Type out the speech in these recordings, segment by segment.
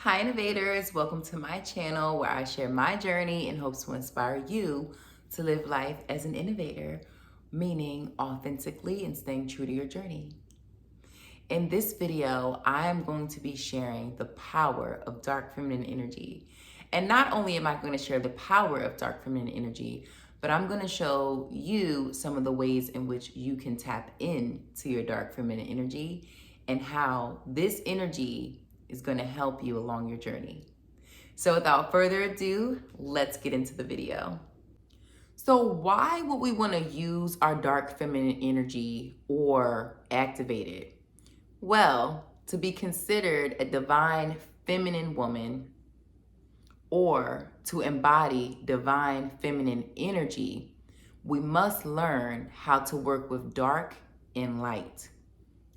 Hi Innovators, welcome to my channel where I share my journey in hopes to inspire you to live life as an innovator, meaning authentically and staying true to your journey. In this video, I am going to be sharing the power of dark feminine energy. And not only am I going to share the power of dark feminine energy, but I'm going to show you some of the ways in which you can tap into your dark feminine energy and how this energy is going to help you along your journey. So without further ado, let's get into the video. So why would we want to use our dark feminine energy or activate it? Well, to be considered a divine feminine woman or to embody divine feminine energy, we must learn how to work with dark and light,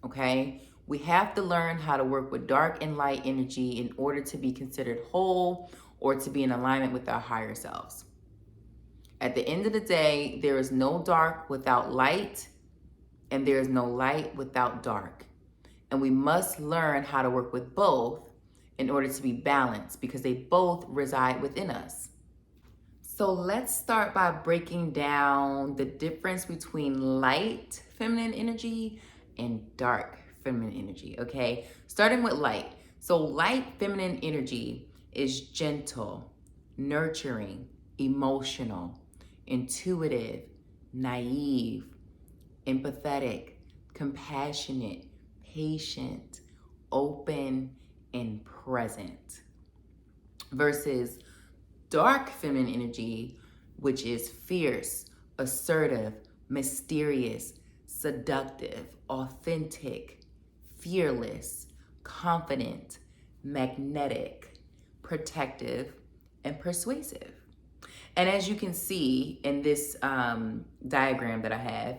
okay? We have to learn how to work with dark and light energy in order to be considered whole or to be in alignment with our higher selves. At the end of the day, there is no dark without light, and there is no light without dark. And we must learn how to work with both in order to be balanced because they both reside within us. So let's start by breaking down the difference between light feminine energy and dark feminine energy, okay? Starting with light. So light feminine energy is gentle, nurturing, emotional, intuitive, naive, empathetic, compassionate, patient, open, and present. Versus dark feminine energy, which is fierce, assertive, mysterious, seductive, authentic, fearless, confident, magnetic, protective, and persuasive. And as you can see in this diagram that I have,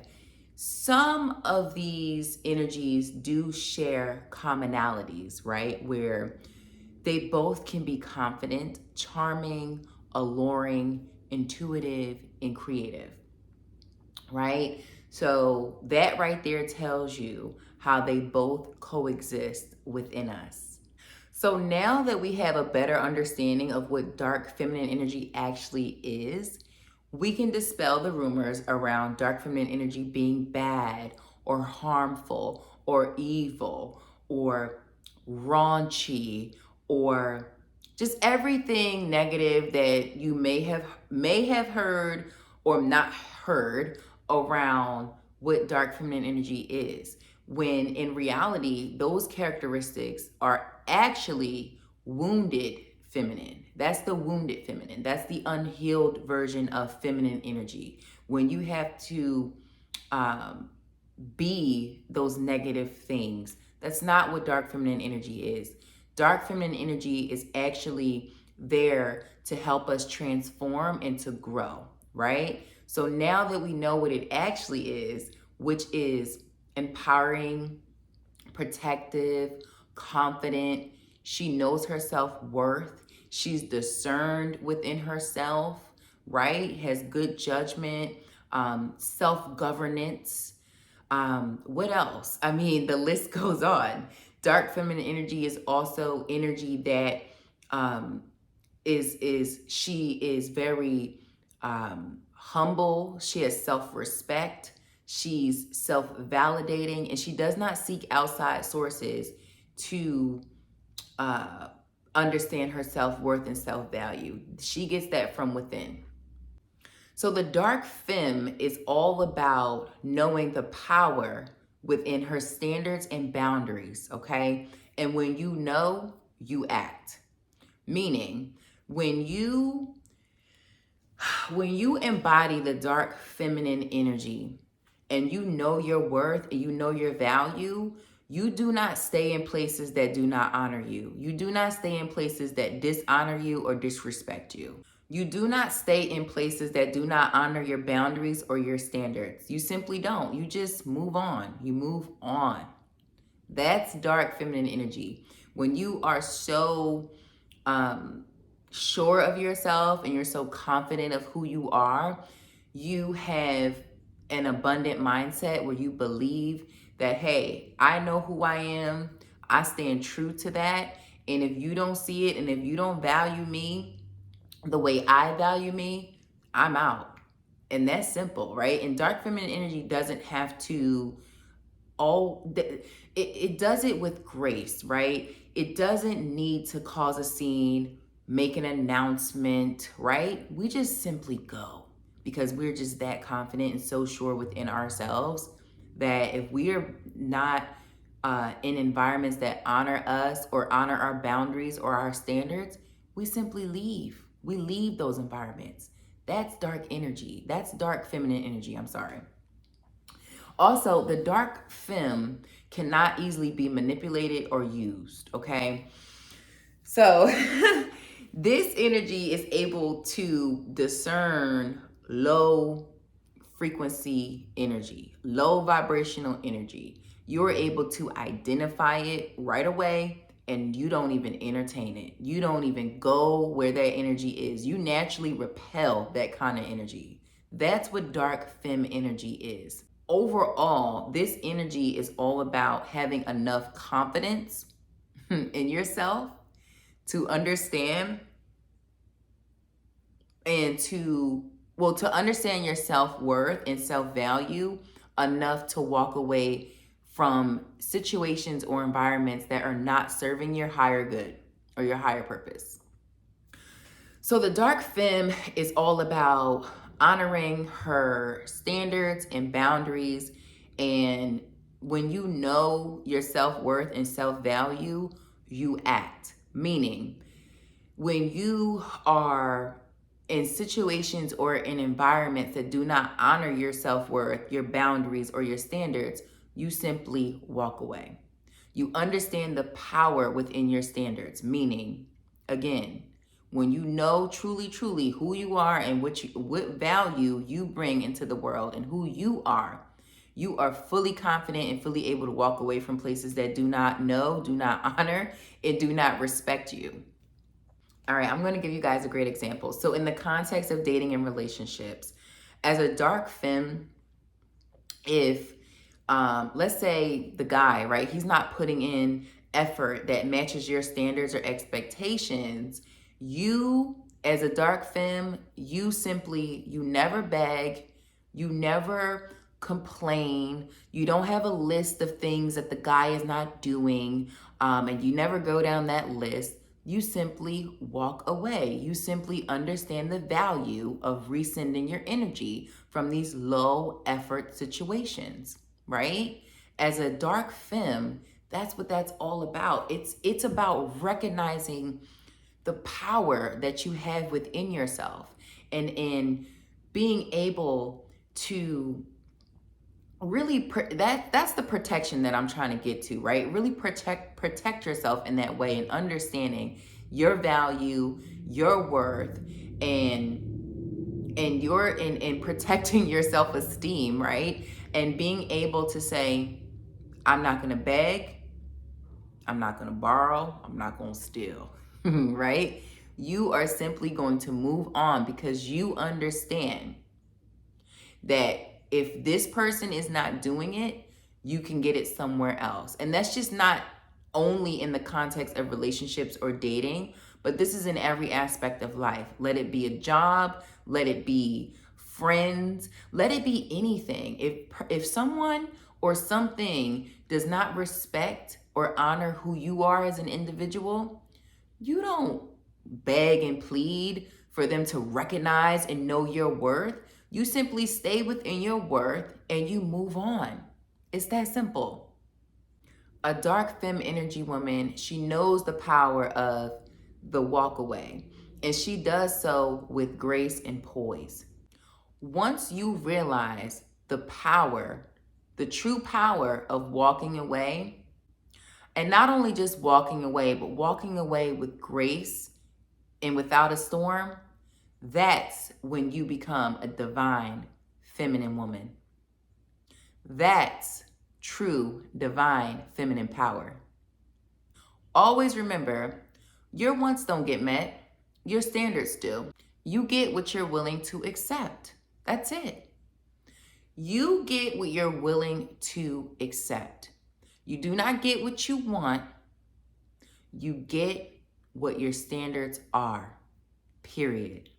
some of these energies do share commonalities, right? Where they both can be confident, charming, alluring, intuitive, and creative, right? So that right there tells you how they both coexist within us. So now that we have a better understanding of what dark feminine energy actually is, we can dispel the rumors around dark feminine energy being bad or harmful or evil or raunchy or just everything negative that you may have heard or not heard around what dark feminine energy is, when in reality those characteristics are actually wounded feminine. That's the wounded feminine. That's the unhealed version of feminine energy. When you have to be those negative things, that's not what dark feminine energy is. Dark feminine energy is actually there to help us transform and to grow, right? So now that we know what it actually is, which is empowering, protective, confident, she knows her self-worth, she's discerned within herself, right? Has good judgment, self-governance. What else? I mean, the list goes on. Dark feminine energy is also energy that she is very humble. She has self-respect. She's self-validating, and she does not seek outside sources to understand her self-worth and self-value. She gets that from within. So the dark femme is all about knowing the power within her standards and boundaries, okay? And when you know, you act. Meaning, when you embody the dark feminine energy and you know your worth and you know your value, you do not stay in places that do not honor you. You do not stay in places that dishonor you or disrespect you. You do not stay in places that do not honor your boundaries or your standards. You simply don't. You just move on. You move on. That's dark feminine energy. When you are so sure of yourself and you're so confident of who you are, you have an abundant mindset where you believe that, hey, I know who I am. I stand true to that. And if you don't see it and if you don't value me the way I value me, I'm out. And that's simple, right? And dark feminine energy doesn't have to it does it with grace, right? It doesn't need to cause a scene, make an announcement, right? We just simply go because we're just that confident and so sure within ourselves that if we are not in environments that honor us or honor our boundaries or our standards, we simply leave. We leave those environments. That's dark energy. That's dark feminine energy. I'm sorry. Also, the dark femme cannot easily be manipulated or used, okay? So, this energy is able to discern low frequency energy, low vibrational energy. You're able to identify it right away and you don't even entertain it. You don't even go where that energy is. You naturally repel that kind of energy. That's what dark femme energy is. Overall, this energy is all about having enough confidence in yourself to understand and to understand your self-worth and self-value enough to walk away from situations or environments that are not serving your higher good or your higher purpose. So the dark femme is all about honoring her standards and boundaries. And when you know your self-worth and self-value, you act. Meaning, when you are in situations or in environments that do not honor your self-worth, your boundaries, or your standards, you simply walk away. You understand the power within your standards, meaning, again, when you know truly, truly who you are and what value you bring into the world and who you are fully confident and fully able to walk away from places that do not know, do not honor, and do not respect you. All right, I'm going to give you guys a great example. So in the context of dating and relationships, as a dark femme, if let's say the guy, right, he's not putting in effort that matches your standards or expectations, you as a dark femme, you never beg, you never complain, you don't have a list of things that the guy is not doing, and you never go down that list. You simply walk away. You simply understand the value of resending your energy from these low effort situations, right? As a dark femme, that's what that's all about. It's about recognizing the power that you have within yourself and in being able to really that's the protection that I'm trying to get to, right? Really protect yourself in that way and understanding your value, your worth, and your and protecting your self-esteem, right? And being able to say, I'm not going to beg, I'm not going to borrow, I'm not going to steal, right? You are simply going to move on because you understand that if this person is not doing it, you can get it somewhere else. And that's just not only in the context of relationships or dating, but this is in every aspect of life. Let it be a job, let it be friends, let it be anything. If someone or something does not respect or honor who you are as an individual, you don't beg and plead for them to recognize and know your worth. You simply stay within your worth and you move on. It's that simple. A dark femme energy woman, she knows the power of the walk away, and she does so with grace and poise. Once you realize the power, the true power of walking away, and not only just walking away, but walking away with grace and without a storm, that's when you become a divine feminine woman. That's true divine feminine power. Always remember, your wants don't get met, your standards do. You get what you're willing to accept. That's it. You get what you're willing to accept. You do not get what you want. You get what your standards are, period.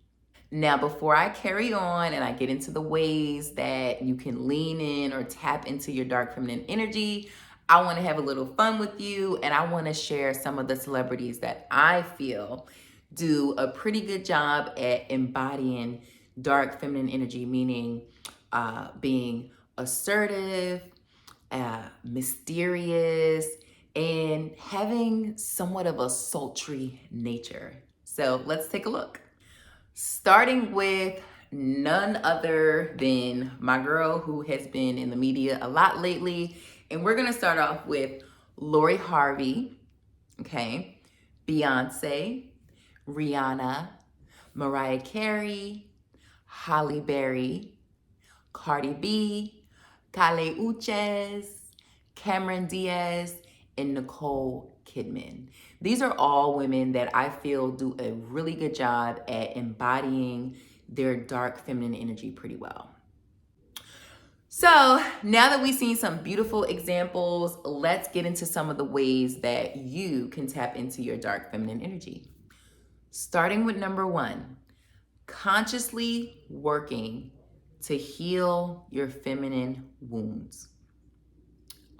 Now, before I carry on and I get into the ways that you can lean in or tap into your dark feminine energy, I want to have a little fun with you, and I want to share some of the celebrities that I feel do a pretty good job at embodying dark feminine energy, meaning being assertive, mysterious, and having somewhat of a sultry nature. So let's take a look. Starting with none other than my girl who has been in the media a lot lately. And we're going to start off with Lori Harvey, okay, Beyonce, Rihanna, Mariah Carey, Halle Berry, Cardi B, Kale Uchez, Cameron Diaz, and Nicole Kidman. These are all women that I feel do a really good job at embodying their dark feminine energy pretty well. So now that we've seen some beautiful examples, let's get into some of the ways that you can tap into your dark feminine energy. Starting with number one, consciously working to heal your feminine wounds.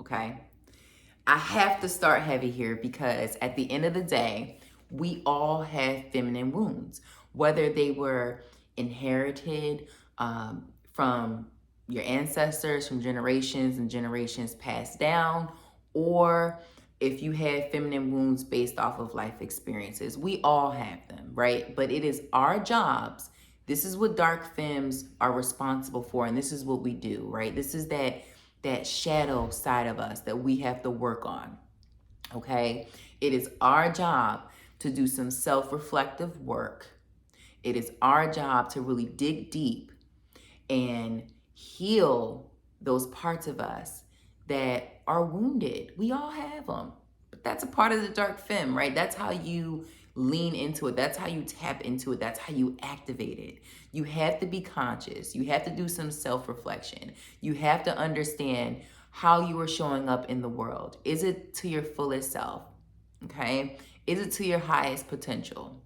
Okay? I have to start heavy here because at the end of the day, we all have feminine wounds, whether they were inherited from your ancestors, from generations and generations passed down, or if you have feminine wounds based off of life experiences. We all have them, right? But it is our jobs. This is what dark femmes are responsible for, and this is what we do, right? This is that shadow side of us that we have to work on. Okay? It is our job to do some self-reflective work. It is our job to really dig deep and heal those parts of us that are wounded. We all have them. But that's a part of the dark femme, right? That's how you lean into it. That's how you tap into it. That's how you activate it. You have to be conscious. You have to do some self-reflection. You have to understand how you are showing up in the world. Is it to your fullest self? Okay? Is it to your highest potential?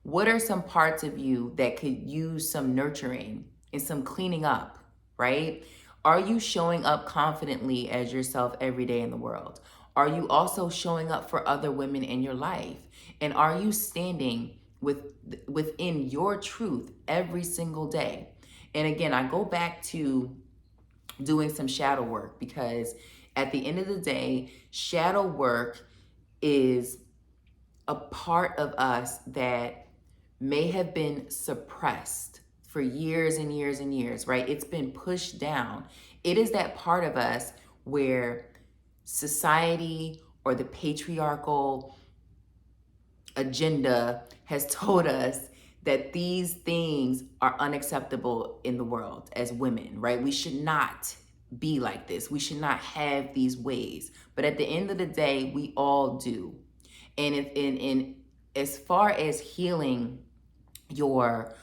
What are some parts of you that could use some nurturing and some cleaning up, right? Are you showing up confidently as yourself every day in the world? Are you also showing up for other women in your life? And are you standing within your truth every single day? And again, I go back to doing some shadow work because at the end of the day, shadow work is a part of us that may have been suppressed for years and years and years, right? It's been pushed down. It is that part of us where society or the patriarchal agenda has told us that these things are unacceptable in the world as women, right? We should not be like this. We should not have these ways. But at the end of the day, we all do. And in as far as healing your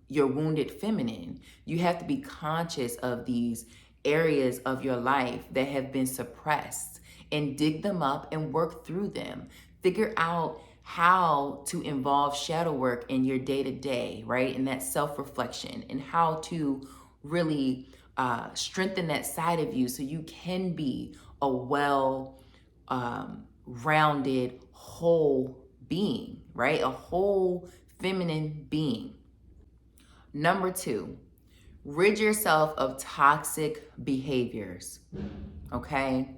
wounded feminine, you have to be conscious of these areas of your life that have been suppressed and dig them up and work through them. Figure out how to involve shadow work in your day-to-day, right? And that self-reflection, and how to really strengthen that side of you so you can be a well rounded whole being, right? A whole feminine being. Number two, rid yourself of toxic behaviors, okay?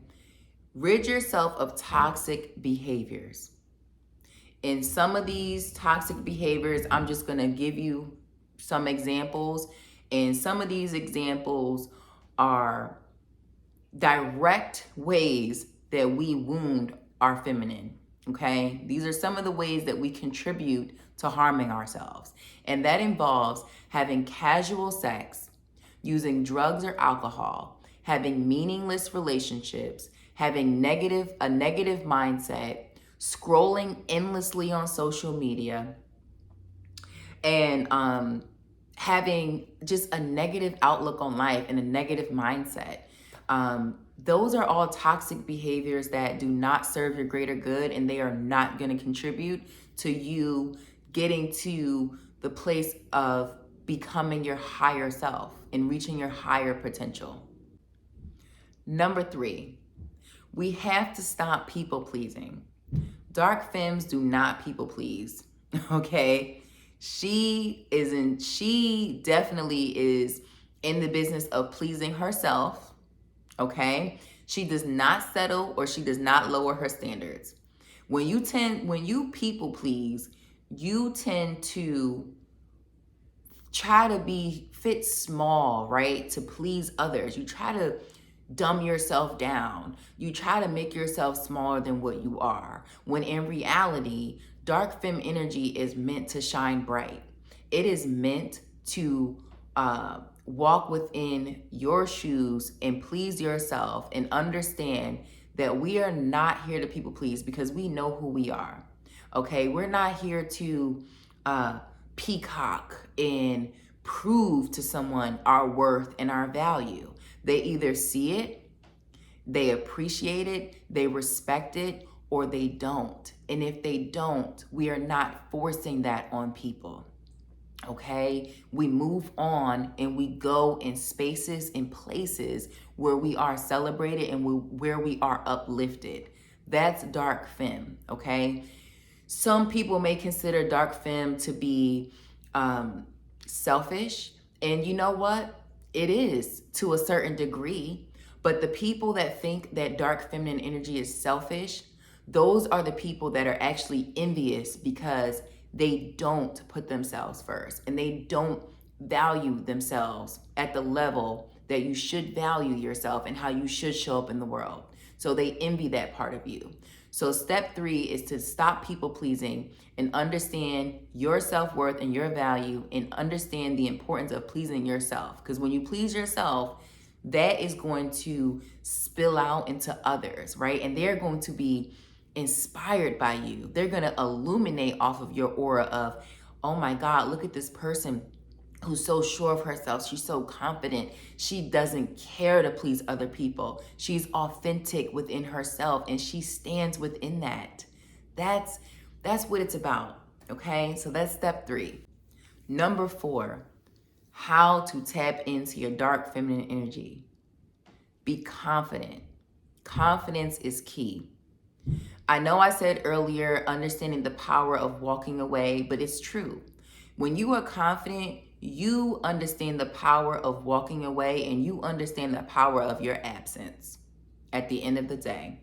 Rid yourself of toxic behaviors. In some of these toxic behaviors, I'm just gonna give you some examples, and some of these examples are direct ways that we wound our feminine, okay? These are some of the ways that we contribute to harming ourselves. And that involves having casual sex, using drugs or alcohol, having meaningless relationships, having a negative mindset, scrolling endlessly on social media, and having just a negative outlook on life and a negative mindset. Those are all toxic behaviors that do not serve your greater good, and they are not going to contribute to you getting to the place of becoming your higher self and reaching your higher potential. Number 3, we have to stop people pleasing. Dark femmes do not people please. Okay? She definitely is in the business of pleasing herself. Okay? She does not settle, or she does not lower her standards. When you people please, you tend to try to be fit small, right? To please others. You try to dumb yourself down. You try to make yourself smaller than what you are. When in reality, dark femme energy is meant to shine bright. It is meant to walk within your shoes and please yourself, and understand that we are not here to people please, because we know who we are. Okay, we're not here to peacock and prove to someone our worth and our value. They either see it, they appreciate it, they respect it, or they don't. And if they don't, we are not forcing that on people. Okay, we move on and we go in spaces and places where we are celebrated and where we are uplifted. That's dark femme. Okay, some people may consider dark femme to be selfish, and you know what? It is to a certain degree. But the people that think that dark feminine energy is selfish, those are the people that are actually envious, because they don't put themselves first and they don't value themselves at the level that you should value yourself and how you should show up in the world. So they envy that part of you. So step 3 is to stop people pleasing and understand your self-worth and your value, and understand the importance of pleasing yourself. Because when you please yourself, that is going to spill out into others, right? And they're going to be inspired by you. They're going to illuminate off of your aura of, oh my God, look at this person who's so sure of herself. She's so confident. She doesn't care to please other people. She's authentic within herself, and she stands within that. That's what it's about. Okay, so that's step 3. Number 4, how to tap into your dark feminine energy. Be confident. Confidence is key. I know I said earlier, understanding the power of walking away, but it's true. When you are confident, you understand the power of walking away, and you understand the power of your absence at the end of the day.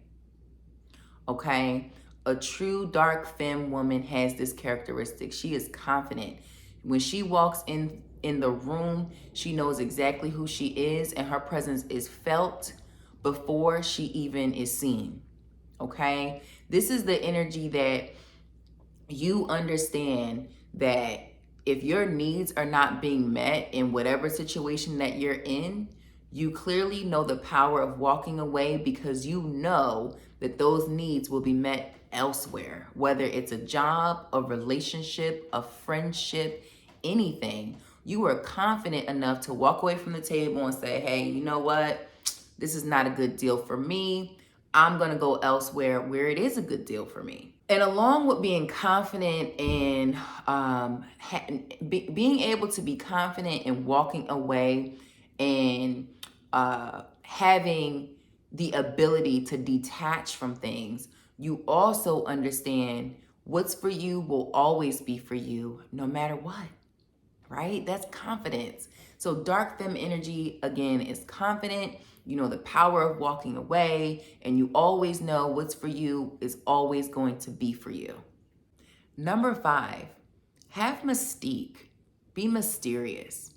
Okay? A true dark femme woman has this characteristic. She is confident. When she walks in the room, she knows exactly who she is, and her presence is felt before she even is seen. Okay? This is the energy that you understand that if your needs are not being met in whatever situation that you're in, you clearly know the power of walking away, because you know that those needs will be met elsewhere, whether it's a job, a relationship, a friendship, anything. You are confident enough to walk away from the table and say, hey, you know what? This is not a good deal for me. I'm going to go elsewhere where it is a good deal for me. And along with being confident and being able to be confident in walking away and having the ability to detach from things, you also understand what's for you will always be for you no matter what, right? That's confidence. So dark femme energy, again, is confident. You know the power of walking away, and you always know what's for you is always going to be for you. Number 5, have mystique. Be mysterious.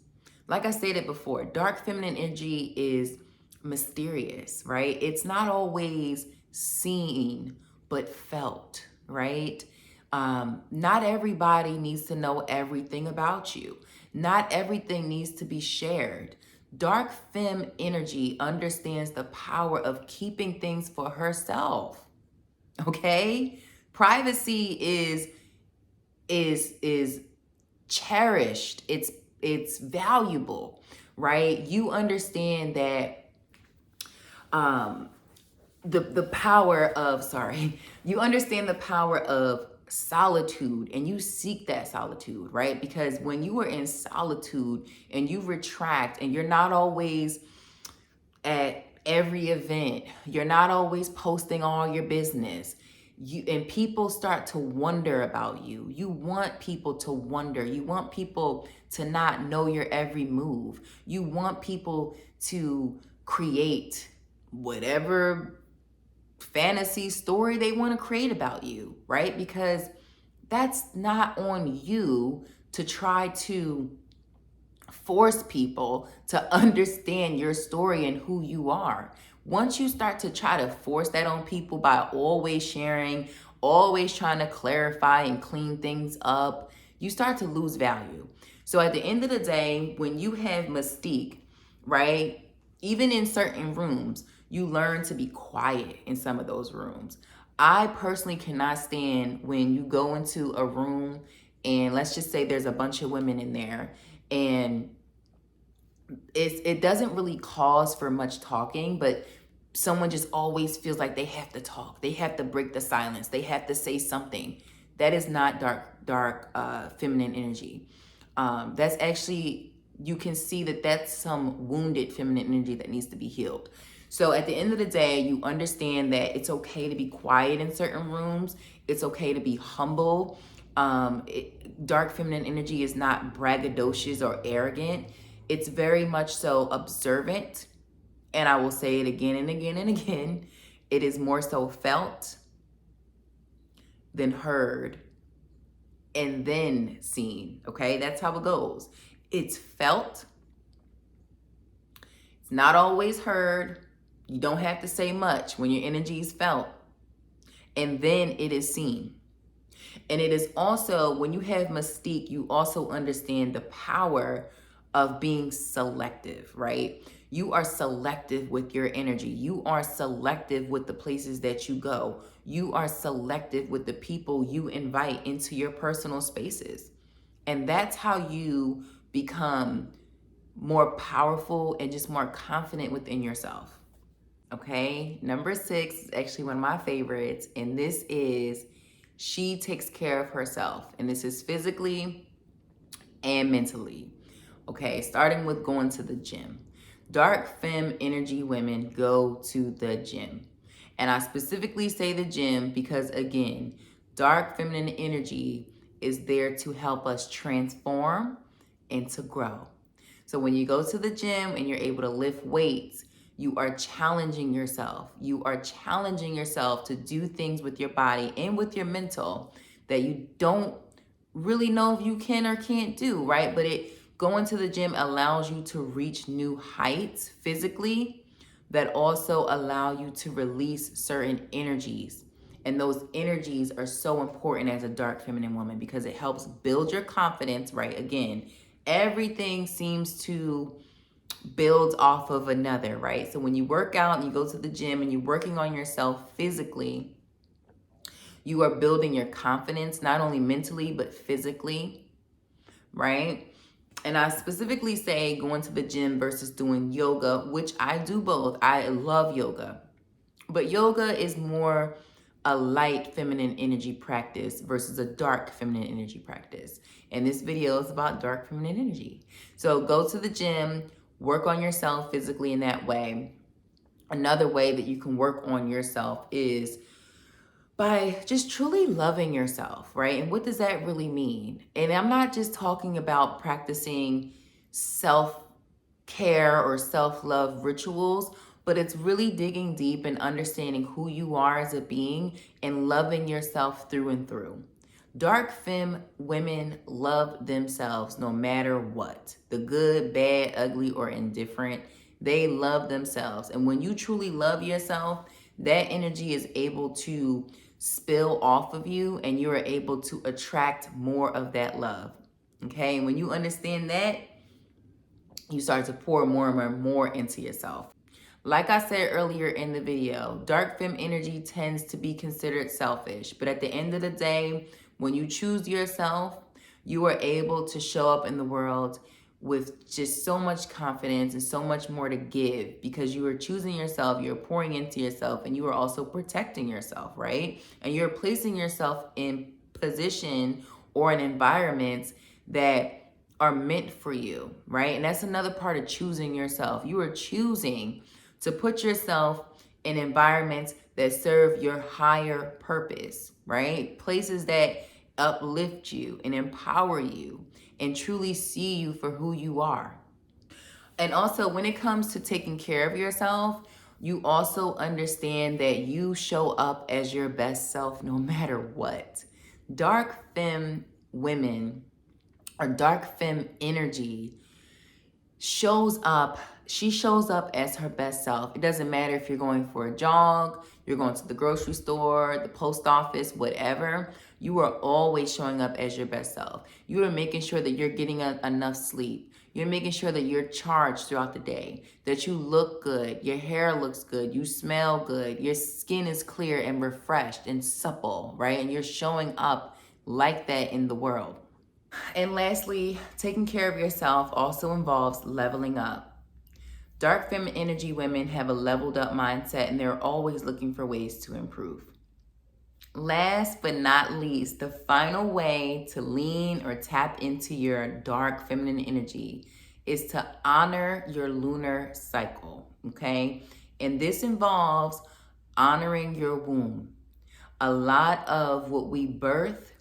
Like I stated before, dark feminine energy is mysterious, right? It's not always seen, but felt, right? Not everybody needs to know everything about you. Not everything needs to be shared. Dark femme energy understands the power of keeping things for herself. Okay? Privacy is cherished. It's valuable, right? You understand that the power of, sorry, you understand the power of solitude, and you seek that solitude, right? Because when you are in solitude and you retract and you're not always at every event, you're not always posting all your business, and people start to wonder about you. You want people to wonder. You want people to not know your every move. You want people to create whatever fantasy story they want to create about you, right? Because that's not on you to try to force people to understand your story and who you are. Once you start to try to force that on people by always sharing, always trying to clarify and clean things up, you start to lose value. So at the end of the day, when you have mystique, right, even in certain rooms, you learn to be quiet in some of those rooms. I personally cannot stand when you go into a room and let's just say there's a bunch of women in there, and it doesn't really cause for much talking, but someone just always feels like they have to talk. They have to break the silence. They have to say something. That is not dark feminine energy. That's actually, you can see that that's some wounded feminine energy that needs to be healed. So at the end of the day, you understand that it's okay to be quiet in certain rooms. It's okay to be humble. Dark feminine energy is not braggadocious or arrogant. It's very much so observant. And I will say it again and again and again. It is more so felt than heard and then seen. Okay, that's how it goes. It's felt. It's not always heard. You don't have to say much when your energy is felt. And then it is seen. And it is also, when you have mystique, you also understand the power of being selective, right? You are selective with your energy. You are selective with the places that you go. You are selective with the people you invite into your personal spaces. And that's how you become more powerful and just more confident within yourself. Okay, number 6 is actually one of my favorites, and this is she takes care of herself. And this is physically and mentally. Okay, starting with going to the gym. Dark femme energy women go to the gym. And I specifically say the gym because, again, dark feminine energy is there to help us transform and to grow. So when you go to the gym and you're able to lift weights, you are challenging yourself. You are challenging yourself to do things with your body and with your mental that you don't really know if you can or can't do, right? But going to the gym allows you to reach new heights physically that also allow you to release certain energies. And those energies are so important as a dark feminine woman because it helps build your confidence, right? Again, everything seems to build off of another, right? So when you work out and you go to the gym and you're working on yourself physically, you are building your confidence, not only mentally, but physically, right? And I specifically say going to the gym versus doing yoga, which I do both. I love yoga. But yoga is more a light feminine energy practice versus a dark feminine energy practice. And this video is about dark feminine energy. So go to the gym, work on yourself physically in that way. Another way that you can work on yourself is by just truly loving yourself, right? And what does that really mean? And I'm not just talking about practicing self-care or self-love rituals, but it's really digging deep and understanding who you are as a being and loving yourself through and through. Dark femme women love themselves no matter what. The good, bad, ugly, or indifferent. They love themselves. And when you truly love yourself, that energy is able to spill off of you and you are able to attract more of that love. Okay? And when you understand that, you start to pour more and more into yourself. Like I said earlier in the video, dark femme energy tends to be considered selfish. But at the end of the day, when you choose yourself, you are able to show up in the world with just so much confidence and so much more to give, because you are choosing yourself, you're pouring into yourself, and you are also protecting yourself, right? And you're placing yourself in position or in environments that are meant for you, right? And that's another part of choosing yourself. You are choosing to put yourself in environments that serve your higher purpose, right? Places that uplift you and empower you and truly see you for who you are. And also, when it comes to taking care of yourself, you also understand that you show up as your best self no matter what. Dark femme women, or dark femme energy, she shows up as her best self. It doesn't matter if you're going for a jog, you're going to the grocery store, the post office, whatever. You are always showing up as your best self. You are making sure that you're getting enough sleep. You're making sure that you're charged throughout the day, that you look good, your hair looks good, you smell good, your skin is clear and refreshed and supple, right? And you're showing up like that in the world. And lastly, taking care of yourself also involves leveling up. Dark feminine energy women have a leveled up mindset, and they're always looking for ways to improve. Last but not least, the final way to lean or tap into your dark feminine energy is to honor your lunar cycle, okay? And this involves honoring your womb. A lot of what we birth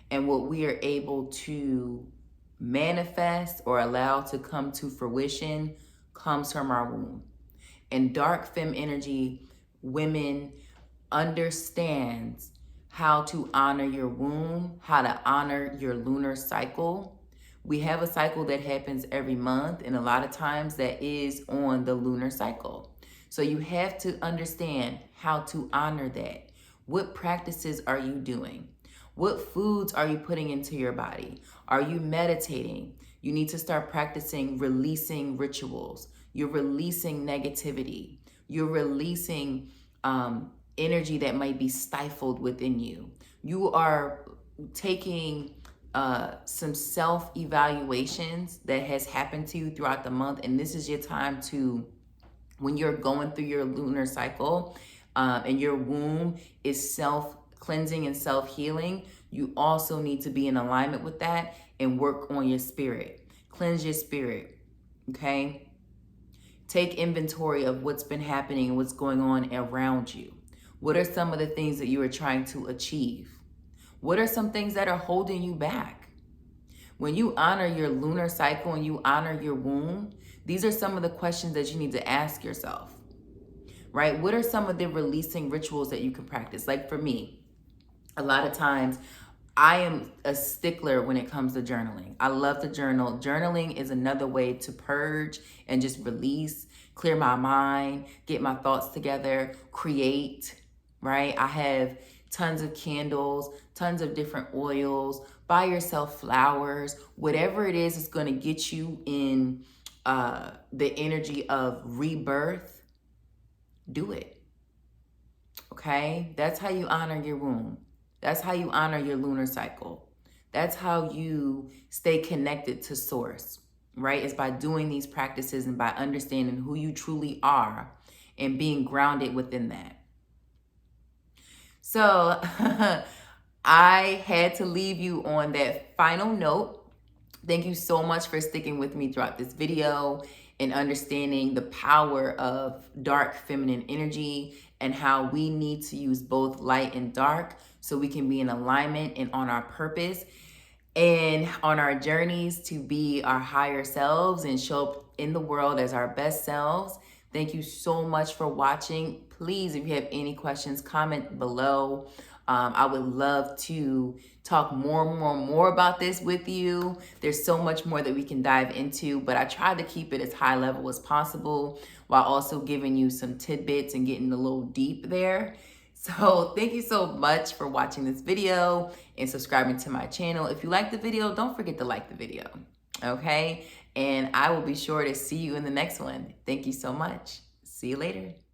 and what we are able to manifest or allow to come to fruition comes from our womb. And dark femme energy women understands how to honor your womb, how to honor your lunar cycle. We have a cycle that happens every month, and a lot of times that is on the lunar cycle. So you have to understand how to honor that. What practices are you doing? What foods are you putting into your body? Are you meditating? You need to start practicing releasing rituals. You're releasing negativity. You're releasing energy that might be stifled within you. You are taking some self-evaluations that has happened to you throughout the month, and this is your time to, when you're going through your lunar cycle and your womb is self-cleansing and self-healing, you also need to be in alignment with that and work on your spirit. Cleanse your spirit, okay? Take inventory of what's been happening and what's going on around you. What are some of the things that you are trying to achieve? What are some things that are holding you back? When you honor your lunar cycle and you honor your womb, these are some of the questions that you need to ask yourself, right? What are some of the releasing rituals that you can practice? Like for me, a lot of times I am a stickler when it comes to journaling. I love to journal. Journaling is another way to purge and just release, clear my mind, get my thoughts together, create, right? I have tons of candles, tons of different oils. Buy yourself flowers. Whatever it is going to get you in the energy of rebirth, do it. Okay? That's how you honor your womb. That's how you honor your lunar cycle. That's how you stay connected to source, right? It's by doing these practices and by understanding who you truly are and being grounded within that. So I had to leave you on that final note. Thank you so much for sticking with me throughout this video and understanding the power of dark feminine energy and how we need to use both light and dark so we can be in alignment and on our purpose and on our journeys to be our higher selves and show up in the world as our best selves. Thank you so much for watching. Please, if you have any questions, comment below. I would love to talk more about this with you. There's so much more that we can dive into, but I tried to keep it as high level as possible while also giving you some tidbits and getting a little deep there. So thank you so much for watching this video and subscribing to my channel. If you like the video, don't forget to like the video, okay? And I will be sure to see you in the next one. Thank you so much. See you later.